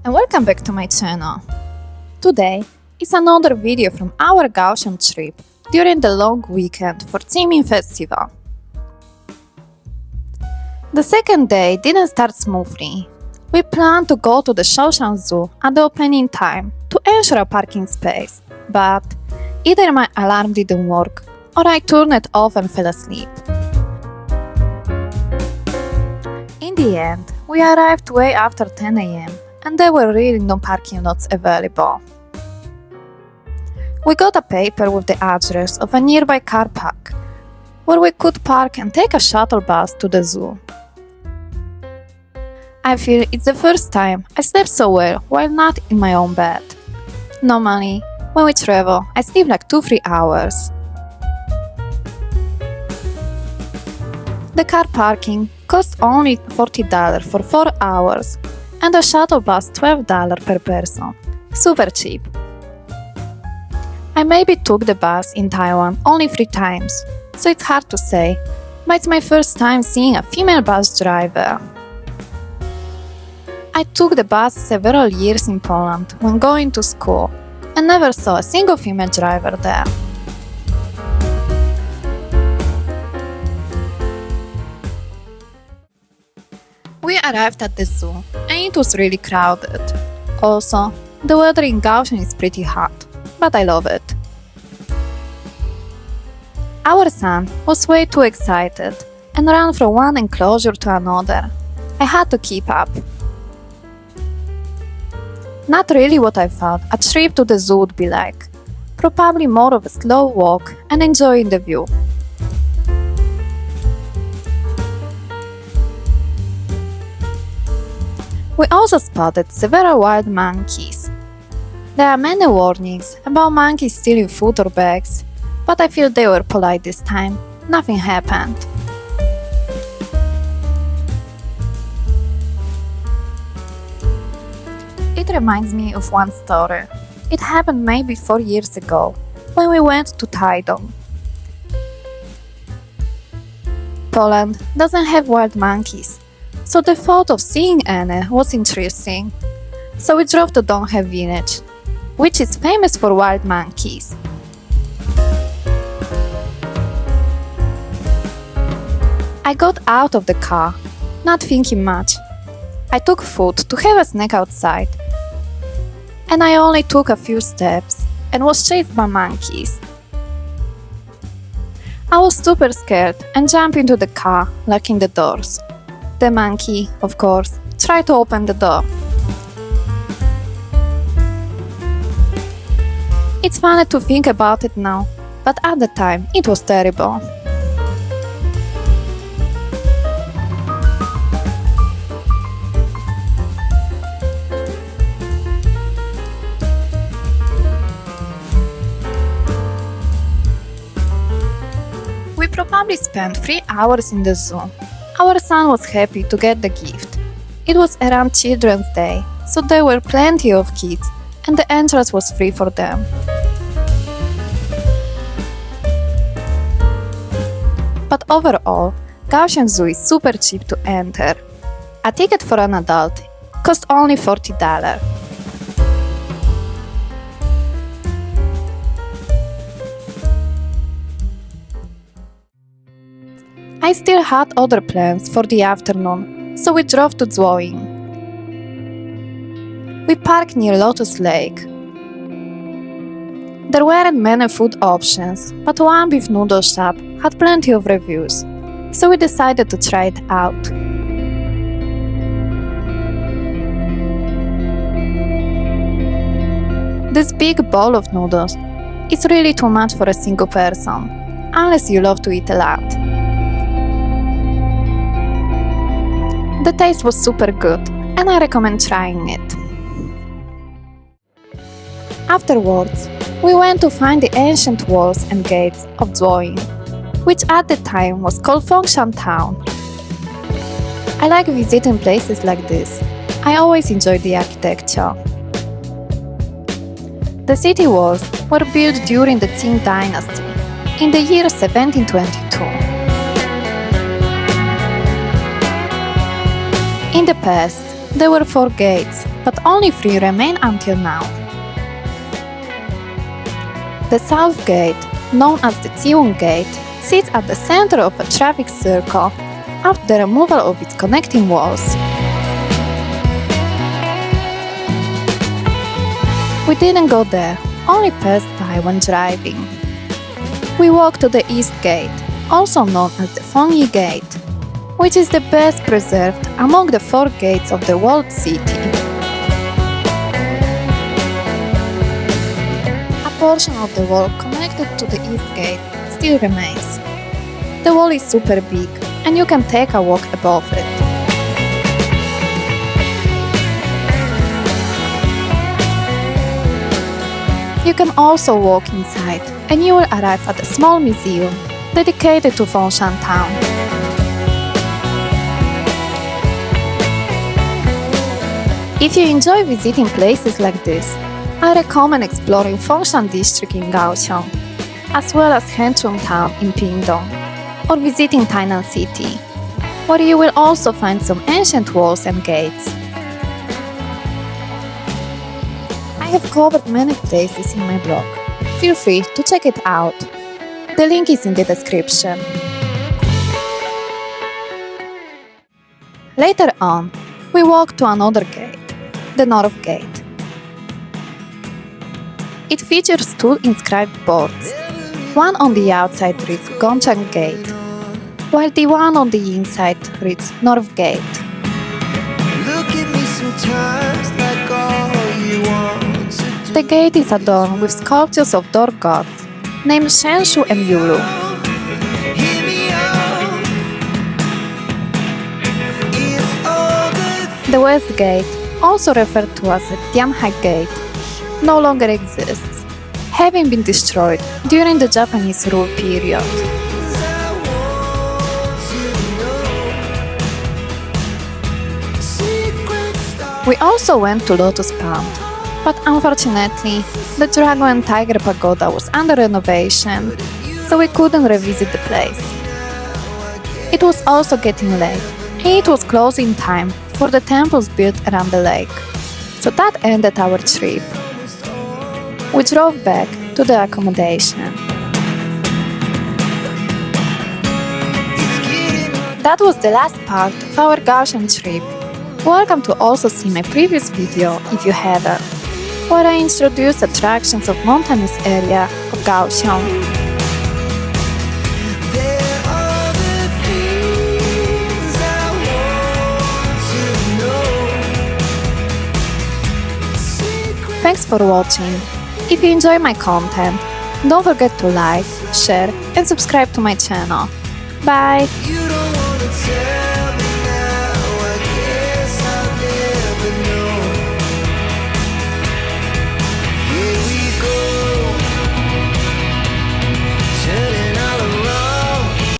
and welcome back to my channel. Today is another video from our Kaohsiung trip during the long weekend for Theming Festival. The second day didn't start smoothly. We planned to go to the Shoushan Zoo at the opening time to ensure a parking space, but either my alarm didn't work or I turned it off and fell asleep. In the end, we arrived way after 10 a.m. and there were really no parking lots available. We got a paper with the address of a nearby car park where we could park and take a shuttle bus to the zoo. I feel it's the first time I slept so well while not in my own bed. Normally, when we travel, I sleep like 2-3 hours. The car parking costs only $40 for 4 hours and the shuttle bus $12 per person. Super cheap. I maybe took the bus in Taiwan only 3 times, so it's hard to say, but it's my first time seeing a female bus driver. I took the bus several years in Poland when going to school and never saw a single female driver there. We arrived at the zoo and it was really crowded. Also, the weather in Kaohsiung is pretty hot, but I love it. Our son was way too excited and ran from one enclosure to another. I had to keep up. Not really what I thought a trip to the zoo would be like. Probably more of a slow walk and enjoying the view. We also spotted several wild monkeys. There are many warnings about monkeys stealing food or bags, but I feel they were polite this time. Nothing happened. It reminds me of one story. It happened maybe 4 years ago, when we went to Taiwan. Poland doesn't have wild monkeys, so the thought of seeing any was interesting. So we drove to Donghe village, which is famous for wild monkeys. I got out of the car, not thinking much. I took food to have a snack outside, and I only took a few steps and was chased by monkeys. I was super scared and jumped into the car, locking the doors. The monkey, of course, tried to open the door. It's funny to think about it now, but at the time it was terrible. We probably spent 3 hours in the zoo. Our son was happy to get the gift. It was around Children's Day, so there were plenty of kids and the entrance was free for them. But overall, Kaohsiung Zoo is super cheap to enter. A ticket for an adult cost only $40. I still had other plans for the afternoon, so we drove to Zuoying. We parked near Lotus Lake. There weren't many food options, but one beef noodle shop had plenty of reviews, so we decided to try it out. This big bowl of noodles is really too much for a single person, unless you love to eat a lot. The taste was super good, and I recommend trying it. Afterwards, we went to find the ancient walls and gates of Zuoying, which at the time was called鳳山Town. I like visiting places like this. I always enjoy the architecture. The city walls were built during the Qing dynasty, in the year 1722. In the past, There were 4 gates, but only 3 remain until now. The south gate, known as the Ziwon Gate, sits at the center of a traffic circle after the removal of its connecting walls. We didn't go there, only passed by when driving. We walked to the east gate, also known as the Fengyi Gate, which is the best preserved among the 4 gates of the walled city. A portion of the wall connected to the east gate still remains. The wall is super big and you can take a walk above it. You can also walk inside and you will arrive at a small museum dedicated to鳳山town. If you enjoy visiting places like this, I recommend exploring鳳山district in Kaohsiung, as well as Hanchung town in Pingdong, or visiting Tainan city, where you will also find some ancient walls and gates. I have covered many places in my blog. Feel free to check it out. The link is in the description. Later on, we walked to another gate, the North Gate. It features 2 inscribed boards. One on the outside reads Gongchang Gate, while the one on the inside reads North Gate. Look at me sometimes like all you want. The gate is adorned with sculptures of door gods named Shenshu and Yulu. The West Gate, also referred to as the Tianhai Gate, no longer exists, having been destroyed during the Japanese rule period. We also went to Lotus Pond, but unfortunately, the Dragon and Tiger Pagoda was under renovation, so we couldn't revisit the place. It was also getting late, and it was closing time for the temples built around the lake, so that ended our trip. We drove back to the accommodation. That was the last part of our Kaohsiung trip. Welcome to also see my previous video if you haven't, where I introduced attractions of mountainous area of Kaohsiung. Thanks for watching. If you enjoy my content, don't forget to like, share and subscribe to my channel. Bye!